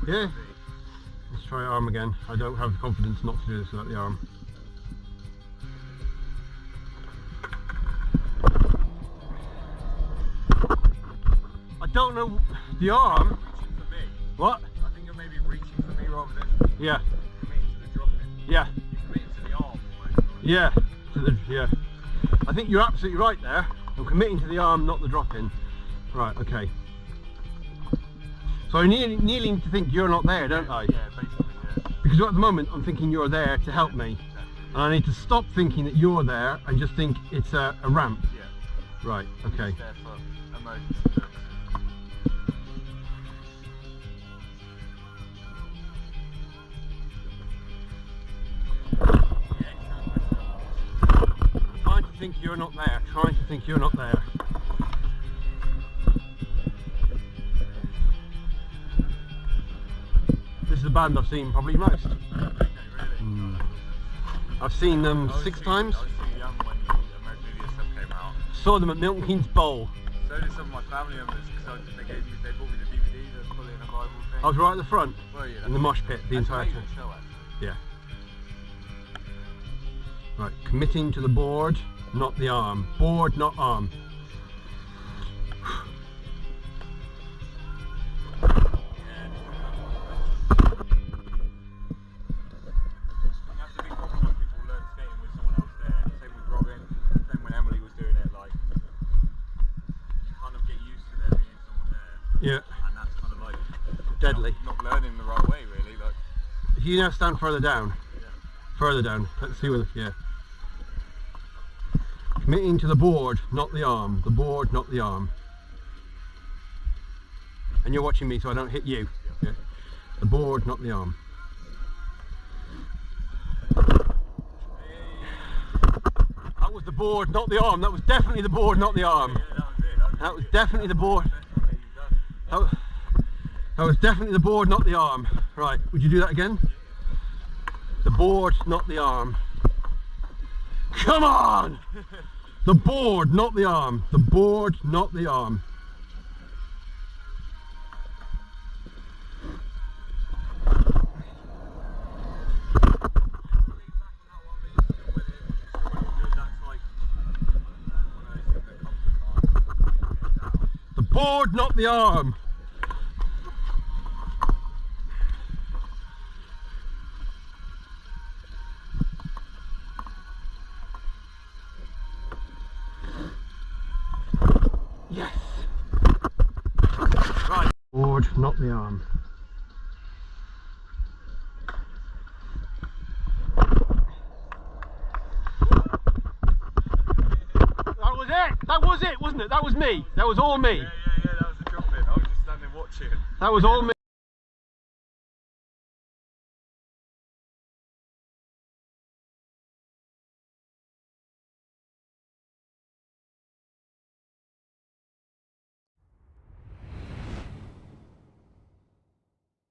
Yeah. Let's try arm again. I don't have the confidence not to do this without the arm. I don't know the arm. For me. What? I think you're maybe reaching for me rather than Yeah. committing to the dropping. Yeah. You're committing to the arm. Yeah. Yeah. I think you're absolutely right there. I'm committing to the arm, not the drop in. Right. Okay. So I nearly need to think you're not there, don't I? Yeah, basically, yeah. Because at the moment I'm thinking you're there to help me. And I need to stop thinking that you're there and just think it's a ramp. Yeah. Right, okay. It's there for emergency purposes. Trying to think you're not there, trying to think you're not there. This is the band I've seen probably most. Okay, really? I've seen them 6 times. I was too young when the American Idiot stuff came out. Saw them at Milton Keynes Bowl. So did some of my family members because they bought me the DVD, the Fully in a Bible thing. I was right at the front, Well, yeah, in the mosh pit, the entire time. time. Show, actually. Yeah. Right, committing to the board, not the arm. Board, not arm. That's a big problem when people learn skating with someone else there. Same with Robin, same when Emily was doing it, like you kind of get used to there being someone there. Yeah, And that's kind of like deadly. not learning the right way really. Like If you now stand further down, yeah. further down, let's see whether, yeah. Committing to the board, not the arm. The board, not the arm. And you're watching me so I don't hit you. Yeah. The board, not the arm. That was the board, not the arm. That was definitely the board, not the arm. Yeah, that was it. That was definitely the board. Definitely done. That was definitely the board, not the arm. Right, would you do that again? The board, not the arm. Come on! The board, not the arm. The board, not the arm. The board, not the arm. Yes. Right. Board, not the arm. That was it. That was it, wasn't it? That was me. That was all me. Yeah, that was the drop in. I was just standing watching. That was all me.